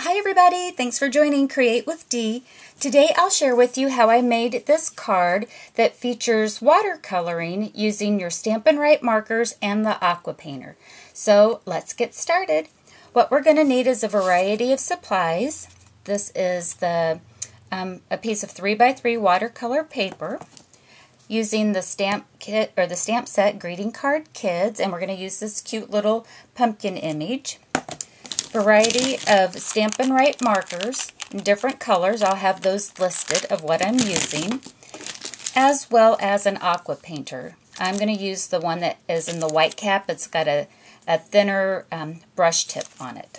Hi everybody, thanks for joining Create with Dee. Today I'll share with you how I made this card that features watercoloring using your Stampin' Right markers and the Aquapainter. So let's get started. What we're going to need is a variety of supplies. This is a piece of 3x3 watercolor paper using the stamp kit or the stamp set Greeting Card Kids, and we're going to use this cute little pumpkin image. Variety of Stampin' Right markers in different colors. I'll have those listed of what I'm using, as well as an Aquapainter. I'm going to use the one that is in the white cap. It's got a thinner brush tip on it.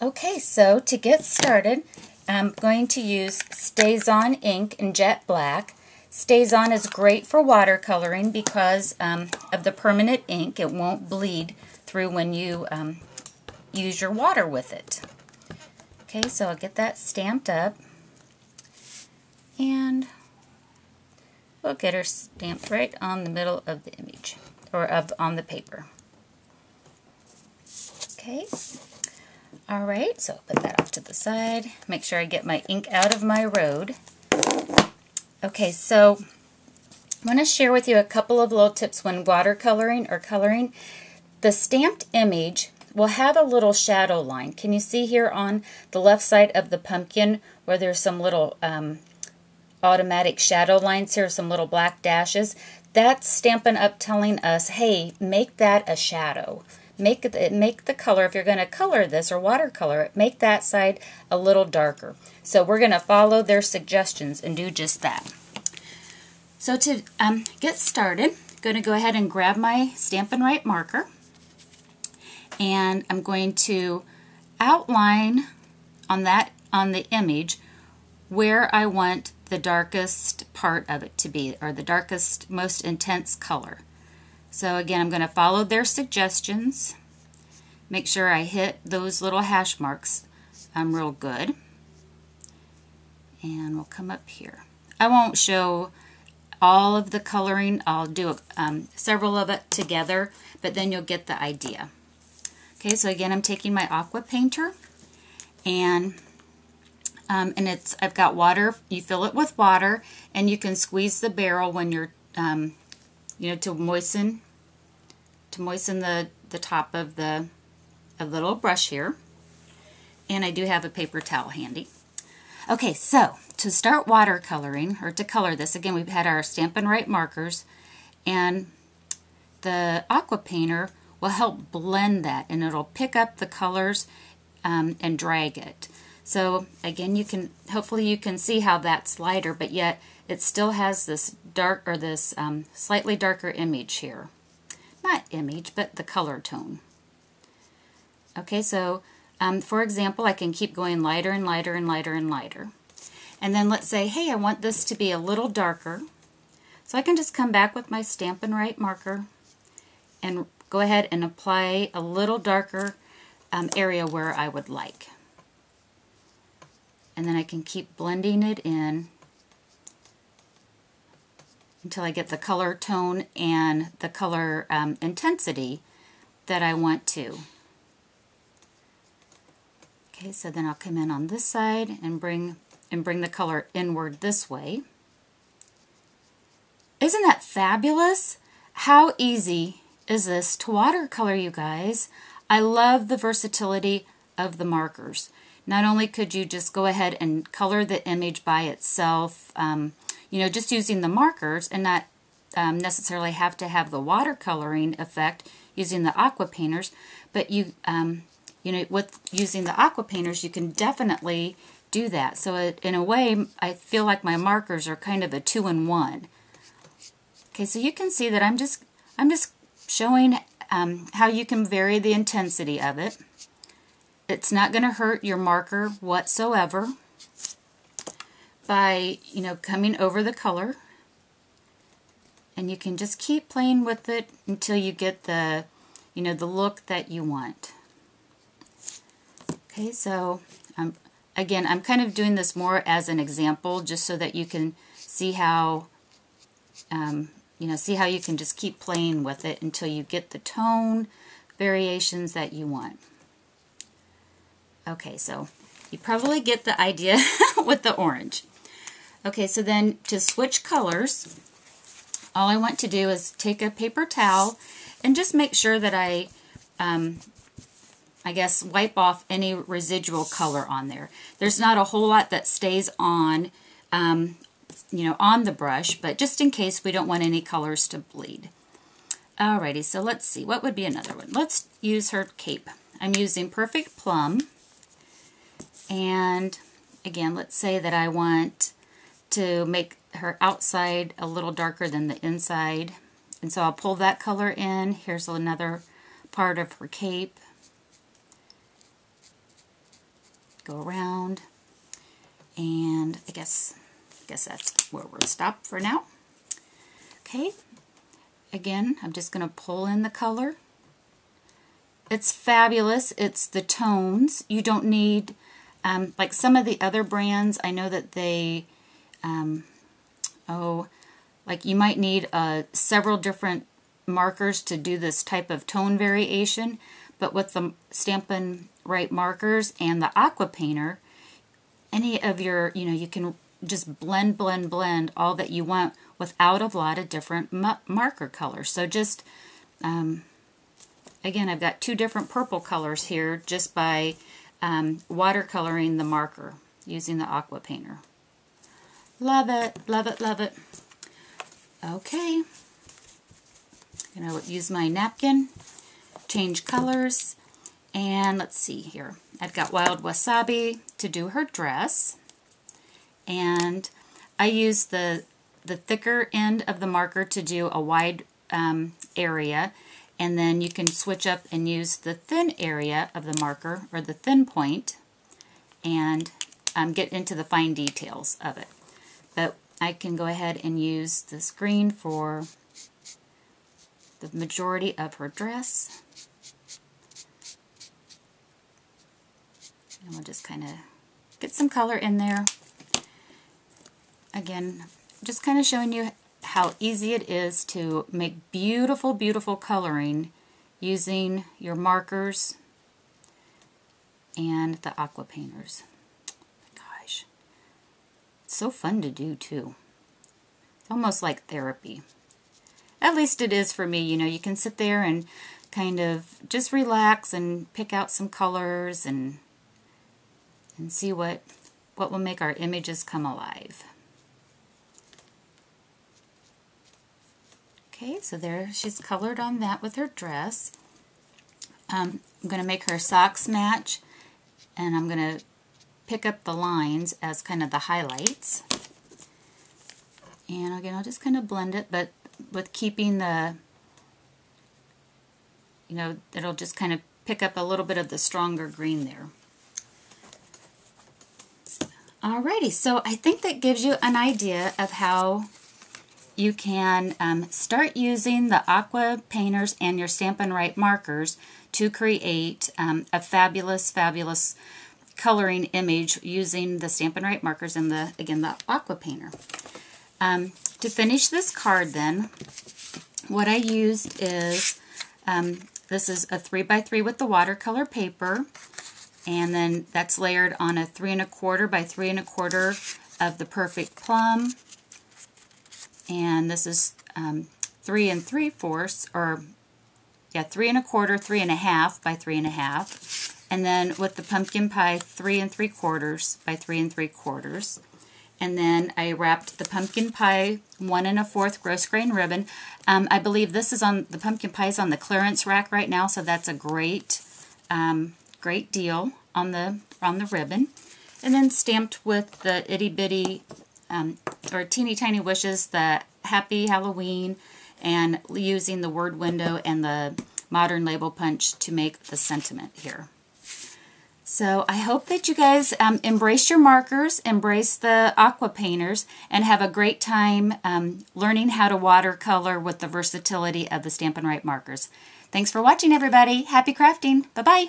Okay, so to get started, I'm going to use Stays On ink in jet black. Stays On is great for watercoloring because of the permanent ink. It won't bleed through when you use your water with it. Okay, so I'll get that stamped up, and we'll get her stamped right on the middle of the image, or on the paper. Okay, all right, so I'll put that off to the side. Make sure I get my ink out of my road. Okay, so I want to share with you a couple of little tips when watercoloring or coloring. The stamped image will have a little shadow line. Can you see here on the left side of the pumpkin where there's some little automatic shadow lines here, some little black dashes? That's Stampin' Up! Telling us, hey, make that a shadow. Make the color, if you're going to color this or watercolor it, make that side a little darker. So we're going to follow their suggestions and do just that. So to get started, I'm going to go ahead and grab my Stampin' Right marker, and I'm going to outline on the image where I want the darkest part of it to be, or the darkest, most intense color. So again, I'm going to follow their suggestions. Make sure I hit those little hash marks real good. And we'll come up here. I won't show all of the coloring. I'll do several of it together, but then you'll get the idea. Okay, so again, I'm taking my Aquapainter, and I've got water. You fill it with water, and you can squeeze the barrel when you're, to moisten the top of the little brush here. And I do have a paper towel handy. Okay, so to start watercoloring, or to color this, again, we've had our Stampin' Right markers, and the Aquapainter will help blend that, and it'll pick up the colors and drag it. So again, hopefully you can see how that's lighter, but yet it still has this dark, or this slightly darker image here. Not image, but the color tone. Okay, so for example, I can keep going lighter and lighter and lighter and lighter. And then let's say, hey, I want this to be a little darker. So I can just come back with my Stampin' Right marker and go ahead and apply a little darker area where I would like. And then I can keep blending it in until I get the color tone and the color intensity that I want to. Okay, so then I'll come in on this side and bring the color inward this way. Isn't that fabulous? How easy is this to watercolor, you guys? I love the versatility of the markers. Not only could you just go ahead and color the image by itself, just using the markers, and not necessarily have to have the watercoloring effect using the Aquapainters, but with using the Aquapainters, you can definitely do that. So in a way, I feel like my markers are kind of a 2-in-1. Okay, so you can see that I'm just showing how you can vary the intensity of it. It's not going to hurt your marker whatsoever by, coming over the color. And you can just keep playing with it until you get the look that you want. Okay, so again, I'm kind of doing this more as an example, just so that you can see how see how you can just keep playing with it until you get the tone variations that you want. Okay, so you probably get the idea with the orange. Okay, so then to switch colors, all I want to do is take a paper towel and just make sure that I guess wipe off any residual color on there. There's not a whole lot that stays on, you know, on the brush, but just in case we don't want any colors to bleed. Alrighty, so let's see, what would be another one? Let's use her cape. I'm using Perfect Plum, and again, let's say that I want to make her outside a little darker than the inside, and so I'll pull that color in. Here's another part of her cape. Go around, and I guess that's where we'll stop for now. Okay, again, I'm just going to pull in the color. It's fabulous. It's the tones. You don't need, like some of the other brands, I know that they, like you might need several different markers to do this type of tone variation, but with the Stampin' Right markers and the Aquapainter, any of your, you know, you can just blend all that you want without a lot of different marker colors. So just, again, I've got 2 different purple colors here just by watercoloring the marker using the Aquapainter. Love it, love it, love it. Okay, I'm going to use my napkin, change colors, and let's see here. I've got Wild Wasabi to do her dress, and I use the thicker end of the marker to do a wide area, and then you can switch up and use the thin area of the marker, or the thin point, and get into the fine details of it. But I can go ahead and use this green for the majority of her dress. And we'll just kind of get some color in there. Again, just kind of showing you how easy it is to make beautiful, beautiful coloring using your markers and the Aquapainters. Gosh, it's so fun to do too. It's almost like therapy. At least it is for me. You know, you can sit there and kind of just relax and pick out some colors and see what will make our images come alive. Okay, so there she's colored on that with her dress. I'm going to make her socks match, and I'm going to pick up the lines as kind of the highlights. And again, I'll just kind of blend it, but with keeping the, you know, it'll just kind of pick up a little bit of the stronger green there. Alrighty, so I think that gives you an idea of how you can start using the Aquapainters and your Stampin' Right markers to create a fabulous, fabulous coloring image using the Stampin' Right markers and again the Aquapainter. To finish this card then, what I used is, this is a 3x3 with the watercolor paper, and then that's layered on a 3 1/4 by 3 1/4 of the Perfect Plum, and this is 3 3/4, or yeah, 3 1/4, 3 1/2 by 3 1/2, and then with the pumpkin pie 3 3/4 by 3 3/4. And then I wrapped the pumpkin pie 1 1/4 gross grain ribbon. I believe this is on, the pumpkin pie is on the clearance rack right now, so that's a great great deal on the ribbon. And then stamped with the itty bitty or teeny tiny wishes, the Happy Halloween, and using the word window and the modern label punch to make the sentiment here. So I hope that you guys embrace your markers, embrace the Aquapainters, and have a great time learning how to watercolor with the versatility of the Stampin' Right markers. Thanks for watching, everybody. Happy crafting. Bye-bye.